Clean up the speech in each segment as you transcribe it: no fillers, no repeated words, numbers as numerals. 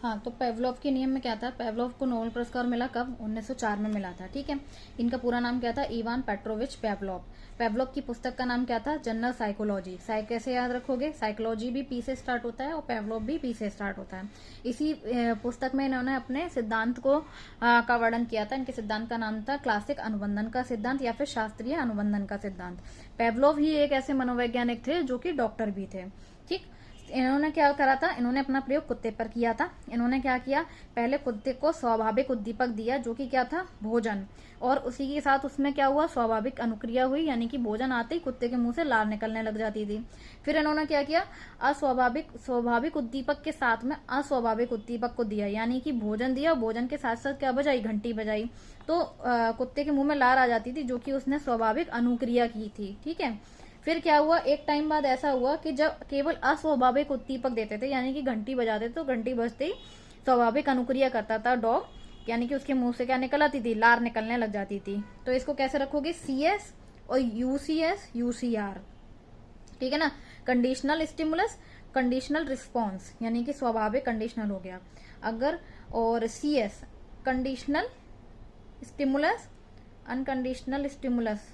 हाँ, तो पेवलोव के नियम में क्या था, पेवलोव को नोबेल पुरस्कार मिला कब, 1904 में मिला था। ठीक है, इनका पूरा नाम क्या था, इवान पेट्रोविच पेवलोव। पेवलोव की पुस्तक का नाम क्या था, जनरल साइकोलॉजी। कैसे याद रखोगे, साइकोलॉजी भी पी से स्टार्ट होता है और पेवलोव भी पी से स्टार्ट होता है। इसी पुस्तक में इन्होंने अपने सिद्धांत का वर्णन किया था। इनके सिद्धांत का नाम था क्लासिक अनुबंधन का सिद्धांत या फिर शास्त्रीय अनुबंधन का सिद्धांत। पेवलोव ही एक ऐसे मनोवैज्ञानिक थे जो कि डॉक्टर भी थे। ठीक, इन्होंने क्या करा था, इन्होंने अपना प्रयोग कुत्ते पर किया था। इन्होंने क्या किया, पहले कुत्ते को स्वाभाविक उद्दीपक दिया जो कि क्या था, भोजन, और उसी के साथ उसमें क्या हुआ, स्वाभाविक अनुक्रिया हुई, यानी कि भोजन आते ही कुत्ते के मुंह से लार निकलने लग जाती थी। फिर इन्होंने क्या किया, स्वाभाविक उद्दीपक के साथ में अस्वाभाविक उद्दीपक को दिया, यानी कि भोजन दिया, भोजन के साथ साथ क्या बजाई, घंटी बजाई, तो कुत्ते के मुंह में लार आ जाती थी, जो कि उसने स्वाभाविक अनुक्रिया की थी। ठीक है, फिर क्या हुआ, एक टाइम बाद ऐसा हुआ कि जब केवल अस्वाभाविक उद्दीपक देते थे, यानी कि घंटी बजाते थे, तो घंटी बजते ही स्वाभाविक अनुक्रिया करता था डॉग, यानी कि उसके मुंह से क्या निकल आती थी, लार निकलने लग जाती थी। तो इसको कैसे रखोगे, CS और UCS UCR। ठीक है ना, कंडीशनल स्टिमुलस, कंडीशनल रिस्पॉन्स, यानी कि स्वाभाविक कंडीशनल हो गया अगर, और CS conditional stimulus, unconditional stimulus,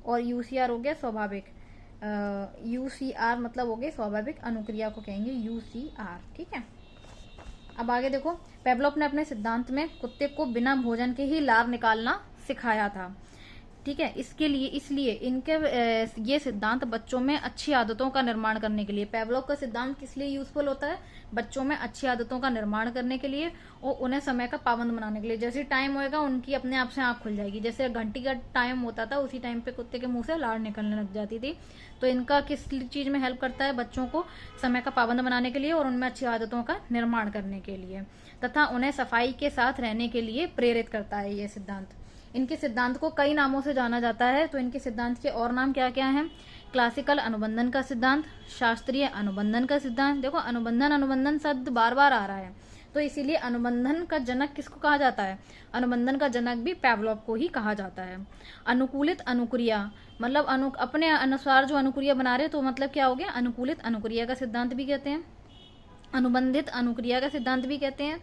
और UCR हो गया स्वाभाविक। UCR मतलब हो गई स्वाभाविक अनुक्रिया को कहेंगे UCR। ठीक है, अब आगे देखो, पेवलोव ने अपने सिद्धांत में कुत्ते को बिना भोजन के ही लार निकालना सिखाया था। ठीक है, इसलिए इनके ये सिद्धांत बच्चों में अच्छी आदतों का निर्माण करने के लिए, पेवलोव का सिद्धांत किस लिए यूजफुल होता है, बच्चों में अच्छी आदतों का निर्माण करने के लिए और उन्हें समय का पाबंद बनाने के लिए। जैसे टाइम होएगा उनकी अपने आप से आंख खुल जाएगी, जैसे घंटी का टाइम होता था उसी टाइम पे कुत्ते के मुंह से लार निकलने लग जाती थी। तो इनका किस चीज में हेल्प करता है, बच्चों को समय का पाबंद बनाने के लिए और उनमें अच्छी आदतों का निर्माण करने के लिए, तथा उन्हें सफाई के साथ रहने के लिए प्रेरित करता है ये सिद्धांत। इनके सिद्धांत को कई नामों से जाना जाता है, तो इनके सिद्धांत के और नाम क्या क्या हैं, क्लासिकल अनुबंधन का सिद्धांत, शास्त्रीय अनुबंधन का सिद्धांत। देखो अनुबंधन शब्द बार बार आ रहा है, तो इसीलिए अनुबंधन का जनक किसको कहा जाता है, अनुबंधन का जनक भी पेवलोव को ही कहा जाता है। अनुकूलित अनुक्रिया मतलब अपने अनुसार जो अनुक्रिया बना रहे, तो मतलब क्या हो गया, अनुकूलित अनुक्रिया का सिद्धांत भी कहते हैं, अनुबंधित अनुक्रिया का सिद्धांत भी कहते हैं।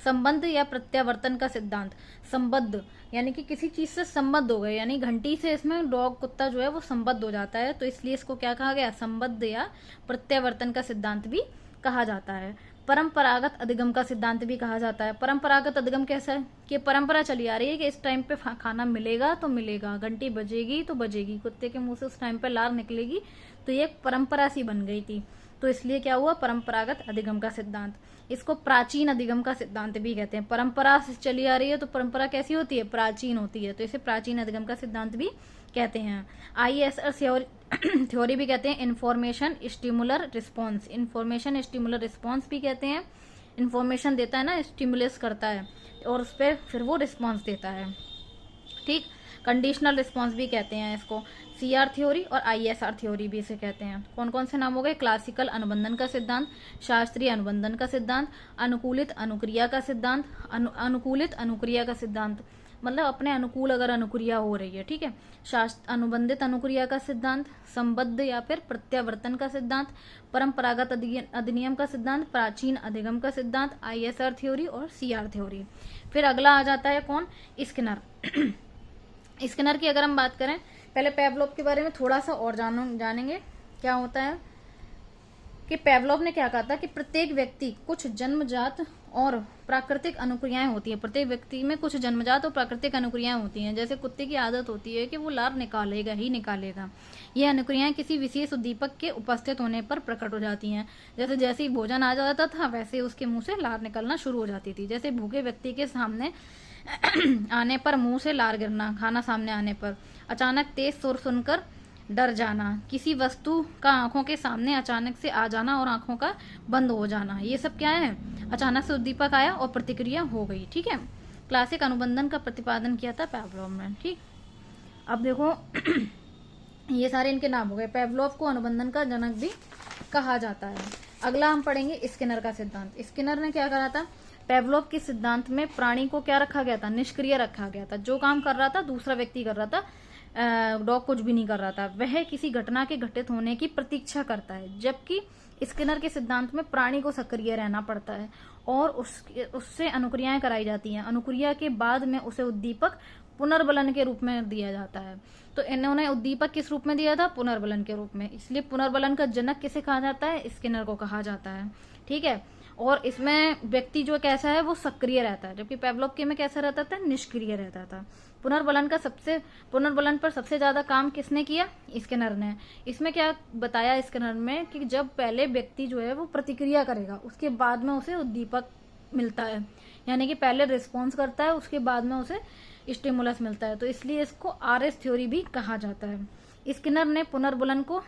संबंध या प्रत्यावर्तन का सिद्धांत, संबद्ध यानी कि किसी चीज से संबद्ध हो गए, यानी घंटी से इसमें डॉग कुत्ता जो है वो संबद्ध हो जाता है, तो इसलिए इसको क्या कहा गया, संबद्ध या प्रत्यावर्तन का सिद्धांत भी कहा जाता है। परंपरागत अधिगम का सिद्धांत भी कहा जाता है। परंपरागत अधिगम कैसा है कि परंपरा चली आ रही है कि इस टाइम पे खाना मिलेगा तो मिलेगा, घंटी बजेगी तो बजेगी, कुत्ते के मुंह से उस टाइम पे लार निकलेगी, तो ये एक परंपरा सी बन गई थी, तो इसलिए क्या हुआ, परंपरागत अधिगम का सिद्धांत। इसको प्राचीन अधिगम का सिद्धांत भी कहते हैं। परंपरा से चली आ रही है तो परंपरा कैसी होती है, प्राचीन होती है, तो इसे प्राचीन अधिगम का सिद्धांत भी कहते हैं। ISR थ्योरी भी कहते हैं, इंफॉर्मेशन स्टिमुलर रिस्पॉन्स, इंफॉर्मेशन स्टिमुलर रिस्पॉन्स भी कहते हैं। इंफॉर्मेशन देता है ना, स्टिमुलेस करता है और उस पर फिर वो रिस्पॉन्स देता है। ठीक, कंडीशनल रिस्पॉन्स भी कहते हैं इसको। CR थ्योरी और ISR थ्योरी भी इसे कहते हैं। कौन कौन से नाम हो गए, क्लासिकल अनुबंधन का सिद्धांत, शास्त्रीय अनुबंधन का सिद्धांत, अनुकूलित अनुक्रिया का सिद्धांत, अनुकूलित अनुक्रिया का सिद्धांत मतलब अपने अनुकूल अगर अनुक्रिया हो रही है। ठीक है, अनुबंधित अनुक्रिया का सिद्धांत, संबद्ध या फिर प्रत्यावर्तन का सिद्धांत, परंपरागत अधिनियम का सिद्धांत, प्राचीन अधिगम का सिद्धांत, ISR थ्योरी और CR थ्योरी। फिर अगला आ जाता है कौन, स्किनर। स्किनर की अगर हम बात करें, पहले पेवलोव के बारे में थोड़ा सा और जानेंगे। क्या होता है कि पेवलोव ने क्या कहा था कि प्रत्येक व्यक्ति कुछ जन्मजात और प्राकृतिक अनुक्रियाएं होती है, प्रत्येक व्यक्ति में कुछ जन्मजात और प्राकृतिक अनुक्रियाएं होती हैं। जैसे कुत्ते की आदत होती है कि वो लार निकालेगा ही निकालेगा, ये अनुक्रियाएं किसी विशेष उद्दीपक के उपस्थित होने पर प्रकट हो जाती हैं। जैसे जैसे ही भोजन आ जाता था वैसे उसके मुंह से लार निकलना शुरू हो जाती थी। जैसे भूखे व्यक्ति के सामने आने पर मुंह से लार गिरना, खाना सामने आने पर, अचानक तेज सुर सुनकर डर जाना, किसी वस्तु का आंखों के सामने अचानक से आ जाना और आंखों का बंद हो जाना, ये सब क्या है, अचानक से उद्दीपक आया और प्रतिक्रिया हो गई। ठीक है, क्लासिक अनुबंधन का प्रतिपादन किया था पेवलोव ने। ठीक, अब देखो ये सारे इनके नाम हो गए। पेवलोव को अनुबंधन का जनक भी कहा जाता है। अगला हम पढ़ेंगे स्किनर का सिद्धांत। स्किनर ने क्या कहा था, पेवलोव के सिद्धांत में प्राणी को क्या रखा गया था, निष्क्रिय रखा गया था। जो काम कर रहा था दूसरा व्यक्ति कर रहा था, डॉग कुछ भी नहीं कर रहा था। वह किसी घटना के घटित होने की प्रतीक्षा करता है, जबकि स्किनर के सिद्धांत में प्राणी को सक्रिय रहना पड़ता है और उससे अनुक्रियाएं कराई जाती हैं। अनुक्रिया के बाद में उसे उद्दीपक पुनर्बलन के रूप में दिया जाता है। तो इन्होंने उद्दीपक किस रूप में दिया था? पुनर्बलन के रूप में। इसलिए पुनर्बलन का जनक किसे कहा जाता है? स्किनर को कहा जाता है। ठीक है। और इसमें व्यक्ति जो कैसा है वो सक्रिय रहता है, जबकि पेवलोव के में कैसा रहता था? निष्क्रिय रहता था। पुनर्बलन पर सबसे ज्यादा काम किसने किया? स्किनर ने। इसमें क्या बताया स्किनर में कि जब पहले व्यक्ति जो है वो प्रतिक्रिया करेगा, उसके बाद में उसे उद्दीपक मिलता है, यानी कि पहले रिस्पॉन्स करता है, उसके बाद में उसे स्टिमुलस मिलता है। तो इसलिए इसको आरएस थ्योरी भी कहा जाता है। स्किनर ने पुनर्बलन को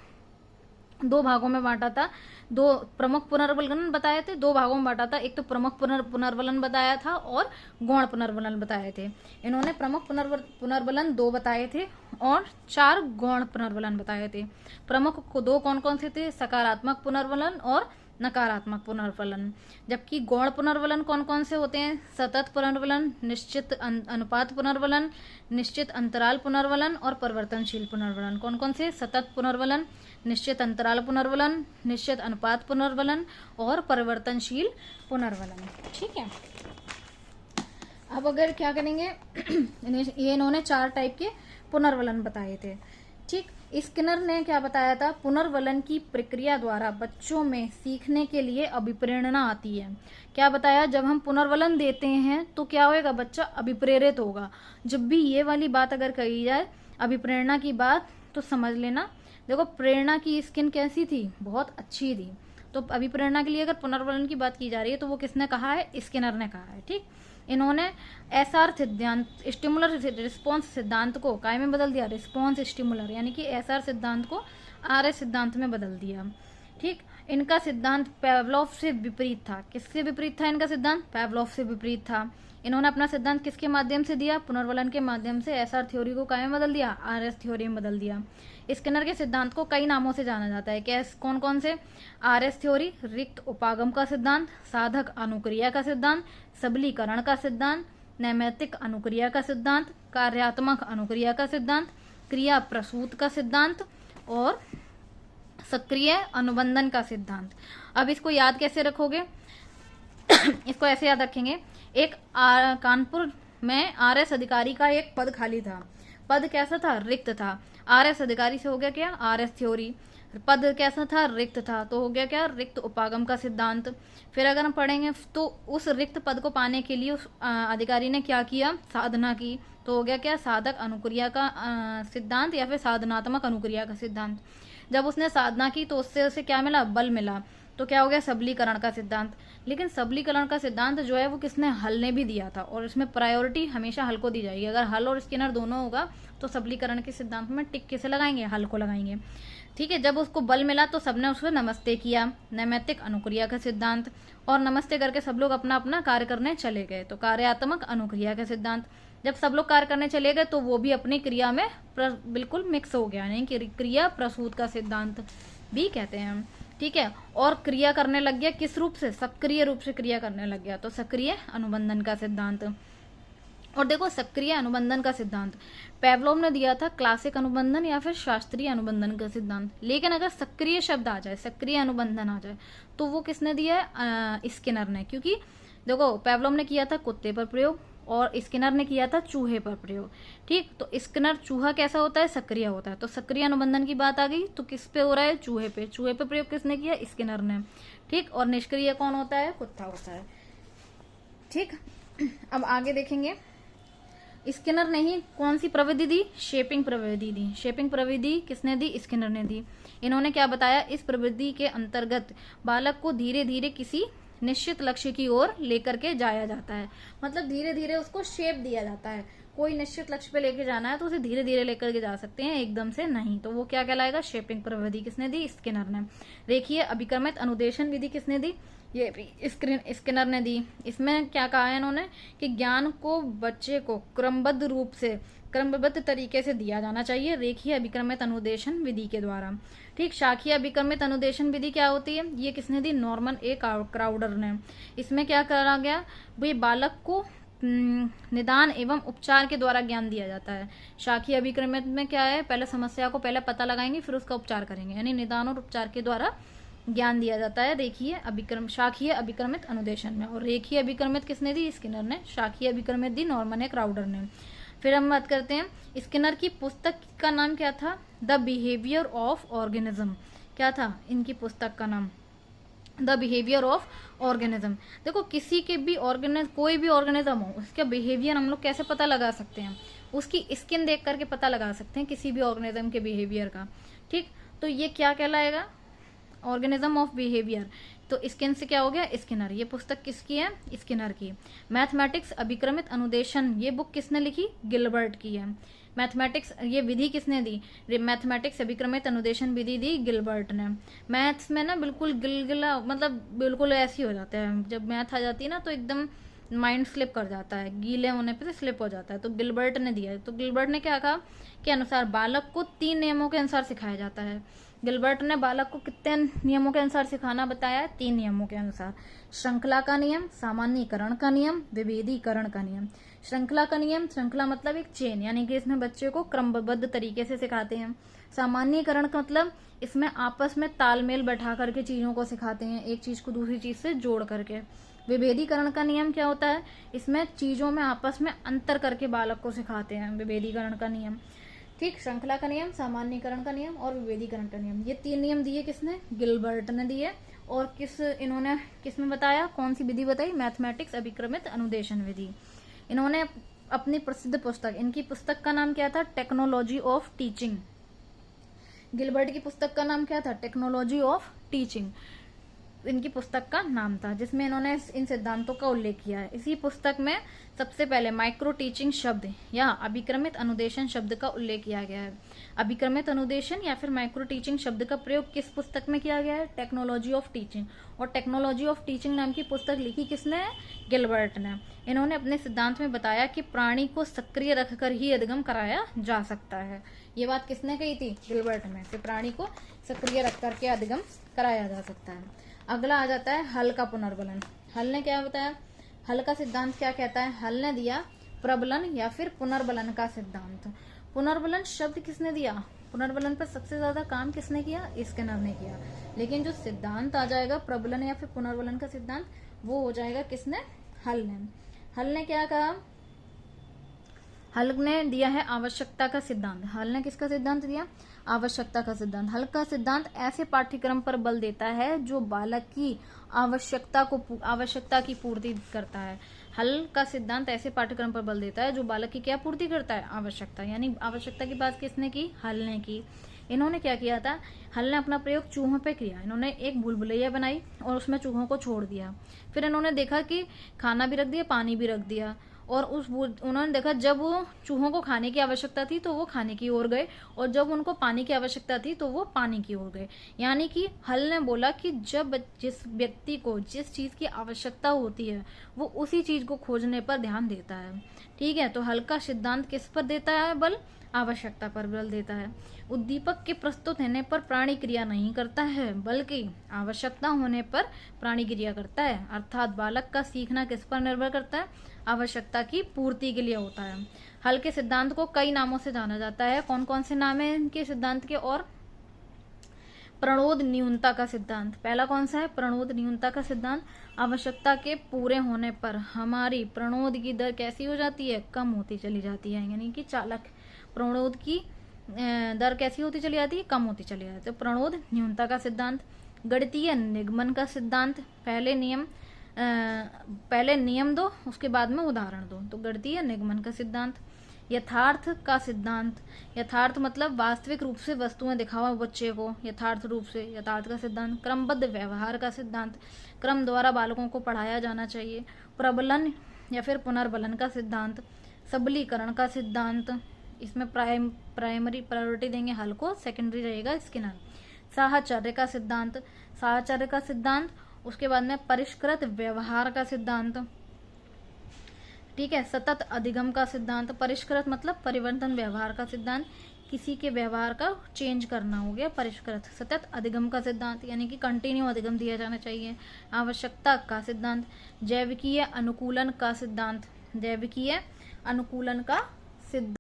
दो भागों में बांटा था। दो प्रमुख पुनर्बलन बताए थे, दो भागों में बांटा था। एक तो प्रमुख पुनर्बलन बताया था और गौण पुनर्बलन बताए थे। इन्होंने प्रमुख पुनर्बलन 2 बताए थे और 4 गौण पुनर्बलन बताए थे। प्रमुख को 2 कौन कौन से थे? सकारात्मक पुनर्बलन और नकारात्मक पुनर्बलन। जबकि गौण पुनर्बलन कौन कौन से होते हैं? सतत पुनर्बलन, निश्चित अनुपात पुनर्बलन, निश्चित अंतराल पुनर्बलन और परिवर्तनशील पुनर्बलन। कौन कौन से? सतत पुनर्बलन, निश्चित अंतराल पुनर्बलन, निश्चित अनुपात पुनर्बलन और परिवर्तनशील पुनर्बलन। ठीक है। अब अगर क्या करेंगे ये इन्होंने 4 टाइप के पुनर्बलन बताए थे। ठीक। स्किनर ने क्या बताया था? पुनर्बलन की प्रक्रिया द्वारा बच्चों में सीखने के लिए अभिप्रेरणा आती है। क्या बताया? जब हम पुनर्बलन देते हैं तो क्या होएगा? बच्चा अभिप्रेरित होगा। जब भी ये वाली बात अगर कही जाए अभिप्रेरणा की बात, तो समझ लेना देखो प्रेरणा की स्किन कैसी थी? बहुत अच्छी थी। तो अभिप्रेरणा के लिए अगर पुनर्बलन की बात की जा रही है तो वो किसने कहा है? स्किनर ने कहा है। ठीक। इन्होंने एसआर सिद्धांत, स्टिमुलर रिस्पॉन्स सिद्धांत को काय में बदल दिया? रिस्पॉन्स स्टिमुलर, यानी कि एसआर सिद्धांत को आरएस सिद्धांत में बदल दिया। ठीक। इनका सिद्धांत पेवलोव से विपरीत था। किससे विपरीत था इनका सिद्धांत? पेवलोव से विपरीत था। इन्होंने अपना सिद्धांत किसके माध्यम से दिया? पुनर्बलन के माध्यम से। एसआर थ्योरी को काय में बदल दिया? आरएस थ्योरी में बदल दिया। स्किनर के सिद्धांत को कई नामों से जाना जाता है। कैसे? कौन कौन से? आरएस थ्योरी, रिक्त उपागम का सिद्धांत, साधक अनुक्रिया का सिद्धांत, सबलीकरण का सिद्धांत, नैमित्तिक अनुक्रिया का सिद्धांत, कार्यात्मक अनुक्रिया का सिद्धांत, क्रिया प्रसूत का सिद्धांत और सक्रिय अनुबंधन का सिद्धांत। अब इसको याद कैसे रखोगे? इसको ऐसे याद रखेंगे। एक कानपुर में आरएस अधिकारी का एक पद खाली था। पद कैसा था? रिक्त था। आरएस अधिकारी से हो गया क्या? RS theory. पद कैसा था? रिक्त था, तो हो गया क्या? रिक्त उपागम का सिद्धांत। फिर अगर हम पढ़ेंगे तो उस रिक्त पद को पाने के लिए उस अधिकारी ने क्या किया? साधना की, तो हो गया क्या? साधक अनुक्रिया का सिद्धांत या फिर साधनात्मक अनुक्रिया का सिद्धांत। जब उसने साधना की तो उससे उसे क्या मिला? बल मिला, तो क्या हो गया? सबलीकरण का सिद्धांत। लेकिन सबलीकरण का सिद्धांत जो है वो किसने? हल ने भी दिया था, और इसमें प्रायोरिटी हमेशा हल को दी जाएगी। अगर हल और स्किनर दोनों होगा तो सबलीकरण के सिद्धांत में टिक किसे लगाएंगे? हल को लगाएंगे। ठीक है। जब उसको बल मिला तो सबने उसको नमस्ते किया, नैमित्तिक अनुक्रिया का सिद्धांत, और नमस्ते करके सब लोग अपना अपना कार्य करने चले गए, तो कार्यात्मक अनुक्रिया का सिद्धांत। जब सब लोग कार्य करने चले गए तो वो भी अपनी क्रिया में बिल्कुल मिक्स हो गया, यानी कि क्रिया प्रसूत का सिद्धांत भी कहते हैं हम। ठीक है। और क्रिया करने लग गया किस रूप से? सक्रिय रूप से क्रिया करने लग गया, तो सक्रिय अनुबंधन का सिद्धांत। और देखो सक्रिय अनुबंधन का सिद्धांत पेवलोव ने दिया था क्लासिक अनुबंधन या फिर शास्त्रीय अनुबंधन का सिद्धांत। लेकिन अगर सक्रिय शब्द आ जाए, सक्रिय अनुबंधन आ जाए, तो वो किसने दिया है? स्किनर ने। क्योंकि देखो पेवलोव ने किया था कुत्ते पर प्रयोग और स्किनर ने किया था चूहे पर प्रयोग। ठीक। तो स्किनर चूहा कैसा होता है? सक्रिय होता है। तो सक्रिय अनुबंधन की बात आ गई तो किस पे हो रहा है? चूहे पे। चूहे पे प्रयोग किसने किया? स्किनर ने। ठीक। और निष्क्रिय कौन होता है? कुत्ता होता है। ठीक। अब आगे देखेंगे। स्किनर ने ही कौन सी प्रविधि दी? शेपिंग प्रविधि दी। शेपिंग प्रविधि किसने दी? स्किनर ने दी। इन्होंने क्या बताया? इस प्रविधि के अंतर्गत बालक को धीरे धीरे किसी निश्चित लक्ष्य की ओर लेकर के जाया जाता है। मतलब धीरे धीरे उसको शेप दिया जाता है। कोई निश्चित लक्ष्य पे लेके जाना है तो उसे धीरे धीरे लेकर के जा सकते हैं, एकदम से नहीं। तो वो क्या कहलाएगा? शेपिंग प्रविधि किसने दी? स्किनर ने। देखिए अभिक्रमित अनुदेशन विधि किसने दी? ये भी स्किनर ने दी। इसमें क्या कहा है इन्होंने कि ज्ञान को बच्चे को क्रमबद्ध रूप से, क्रमबद्ध तरीके से दिया जाना चाहिए रेखीय अभिक्रमित अनुदेशन विधि के द्वारा। ठीक। शाखीय अभिक्रमित अनुदेशन विधि क्या होती है? ये किसने दी? नॉर्मन ए क्राउडर ने। इसमें क्या करा गया? भाई बालक को निदान एवं उपचार के द्वारा ज्ञान दिया जाता है। शाखीय अभिक्रमित में क्या है? पहले समस्या को पहले पता लगाएंगे फिर उसका उपचार करेंगे, यानी निदान और उपचार के द्वारा ज्ञान दिया जाता है रेखीय अभिक्रम शाखीय अभिक्रमित अनुदेशन में। और रेखीय अभिक्रमित किसने दी? स्किनर ने। शाखीय अभिक्रमित दी नॉर्मन क्राउडर ने। फिर हम बात करते हैं स्किनर की पुस्तक का नाम क्या था? The behaviour of organism. क्या था इनकी पुस्तक का नाम? The behaviour of organism. देखो किसी के भी कोई भी ऑर्गेनिज्म हो, उसका बिहेवियर हम लोग कैसे पता लगा सकते हैं? उसकी स्किन देख करके पता लगा सकते हैं किसी भी ऑर्गेनिज्म के बिहेवियर का। ठीक, तो ये क्या कहलाएगा? Organism of behaviour. तो स्किन से क्या हो गया? स्किनर। ये पुस्तक किसकी है? स्किनर की। मैथमेटिक्स अभिक्रमित अनुदेशन, ये बुक किसने लिखी? गिलबर्ट की है। मैथमेटिक्स, ये विधि किसने दी? मैथमेटिक्स अभिक्रमित अनुदेशन विधि दी गिलबर्ट ने। मैथ्स में ना बिल्कुल गिलगिला, मतलब बिल्कुल ऐसी हो जाता है, जब मैथ आ जाती है ना तो एकदम माइंड स्लिप कर जाता है, गीले होने पे स्लिप हो जाता है। तो गिलबर्ट ने दिया है। तो गिलबर्ट ने क्या कहा के अनुसार बालक को 3 नियमों के अनुसार सिखाया जाता है। गिलबर्ट ने बालक को कितने नियमों के अनुसार सिखाना बताया है? 3 नियमों के अनुसार। श्रृंखला का नियम, सामान्यीकरण का नियम, विभेदीकरण का नियम। श्रृंखला का नियम, श्रृंखला मतलब एक चेन, यानी कि इसमें बच्चे को क्रमबद्ध तरीके से सिखाते हैं। सामान्यीकरण का मतलब इसमें आपस में तालमेल बैठा करके चीजों को सिखाते हैं, एक चीज को दूसरी चीज से जोड़ करके। विभेदीकरण का नियम क्या होता है? इसमें चीजों में आपस में अंतर करके बालक को सिखाते हैं, विभेदीकरण का नियम। ठीक, श्रृंखला का नियम, सामान्यीकरण का नियम और विभेदीकरण का नियम, ये 3 नियम दिए किसने? गिलबर्ट ने दिए। और इन्होंने किस में बताया? कौन सी विधि बताई? मैथमेटिक्स अभिक्रमित अनुदेशन विधि। इन्होंने अपनी प्रसिद्ध पुस्तक, इनकी पुस्तक का नाम क्या था? Technology of teaching. गिलबर्ट की पुस्तक का नाम क्या था? टेक्नोलॉजी ऑफ टीचिंग इनकी पुस्तक का नाम था, जिसमें इन्होंने इन सिद्धांतों का उल्लेख किया है। इसी पुस्तक में सबसे पहले माइक्रो टीचिंग शब्द या अभिक्रमित अनुदेशन शब्द का उल्लेख किया गया है। अभिक्रमित अनुदेशन या फिर माइक्रो टीचिंग शब्द का प्रयोग किस पुस्तक में किया गया है? Technology of teaching. और टेक्नोलॉजी ऑफ टीचिंग नाम की पुस्तक लिखी किसने? गिलबर्ट ने। इन्होंने अपने सिद्धांत में बताया कि प्राणी को सक्रिय रखकर ही अधिगम कराया जा सकता है। ये बात किसने कही थी? गिलबर्ट ने, कि प्राणी को सक्रिय रख करके अधिगम कराया जा सकता है। अगला आ जाता है हल का पुनर्बलन। हल ने क्या बताया? हल का सिद्धांत क्या कहता है? हल ने दिया प्रबलन या फिर पुनर्बलन का सिद्धांत। पुनर्बलन शब्द किसने दिया? पुनर्बलन पर सबसे ज्यादा काम किसने किया? स्किनर ने किया। लेकिन जो सिद्धांत आ जाएगा प्रबलन या फिर पुनर्बलन का सिद्धांत, वो हो जाएगा किसने? हल ने। हल ने क्या कहा? हल ने दिया है आवश्यकता का सिद्धांत। हल ने किसका सिद्धांत दिया? आवश्यकता का सिद्धांत। हल का सिद्धांत ऐसे पाठ्यक्रम पर बल देता है जो बालक की आवश्यकता की पूर्ति करता है। हल का सिद्धांत ऐसे पाठ्यक्रम पर बल देता है जो बालक की क्या पूर्ति करता है? आवश्यकता। यानी आवश्यकता की बात किसने की? हल ने की। इन्होंने क्या किया था? हल ने अपना प्रयोग चूहों पे किया। इन्होंने एक भूलभुलैया बनाई और उसमें चूहों को छोड़ दिया। फिर इन्होंने देखा कि खाना भी रख दिया, पानी भी रख दिया, और उन्होंने देखा जब वो चूहों को खाने की आवश्यकता थी तो वो खाने की ओर गए, और जब उनको पानी की आवश्यकता थी तो वो पानी की ओर गए। यानी कि हल ने बोला कि जब जिस व्यक्ति को जिस चीज की आवश्यकता होती है वो उसी चीज को खोजने पर ध्यान देता है। ठीक है, तो हल का सिद्धांत किस पर देता है बल? आवश्यकता पर बल देता है। उद्दीपक के प्रस्तुत होने पर प्राणी क्रिया नहीं करता है, बल्कि आवश्यकता होने पर प्राणी क्रिया करता है। अर्थात बालक का सीखना किस पर निर्भर करता है? आवश्यकता की पूर्ति के लिए होता है। हल के सिद्धांत को कई नामों से जाना जाता है। कौन कौन से नाम है इनके सिद्धांत के? और प्रणोद न्यूनता का सिद्धांत। पहला कौन सा है? प्रणोद न्यूनता का सिद्धांत। आवश्यकता के पूरे होने पर हमारी प्रणोद की दर कैसी हो जाती है? कम होती चली जाती है। यानी कि चालक प्रणोद की दर कैसी होती चली जाती है? कम होती चली जाती है। तो प्रणोद न्यूनता का सिद्धांत। गणितीय निगमन का सिद्धांत। पहले नियम दो, उसके बाद में उदाहरण दो। तो गणितीय निगमन का सिद्धांत। यथार्थ का सिद्धांत। यथार्थ मतलब वास्तविक रूप से वस्तुएं दिखावा बच्चे को यथार्थ रूप से, यथार्थ का सिद्धांत। क्रमबद्ध व्यवहार का सिद्धांत। क्रम द्वारा बालकों को पढ़ाया जाना चाहिए। प्रबलन या फिर पुनर्बलन का सिद्धांत। सबलीकरण का सिद्धांत। इसमें प्राइमरी प्रायोरिटी देंगे हल को, सेकेंडरी रहेगा स्किनर। साहचर्य का सिद्धांत। साहचर्य का सिद्धांत। उसके बाद में परिष्कृत व्यवहार का सिद्धांत। ठीक है, सतत अधिगम का सिद्धांत। परिष्कृत मतलब परिवर्तन व्यवहार का सिद्धांत, किसी के व्यवहार का चेंज करना हो गया परिष्कृत। सतत अधिगम का सिद्धांत यानी कि कंटिन्यू अधिगम दिया जाना चाहिए। आवश्यकता का सिद्धांत। जैविकीय अनुकूलन का सिद्धांत। जैविकीय अनुकूलन का सिद्धांत।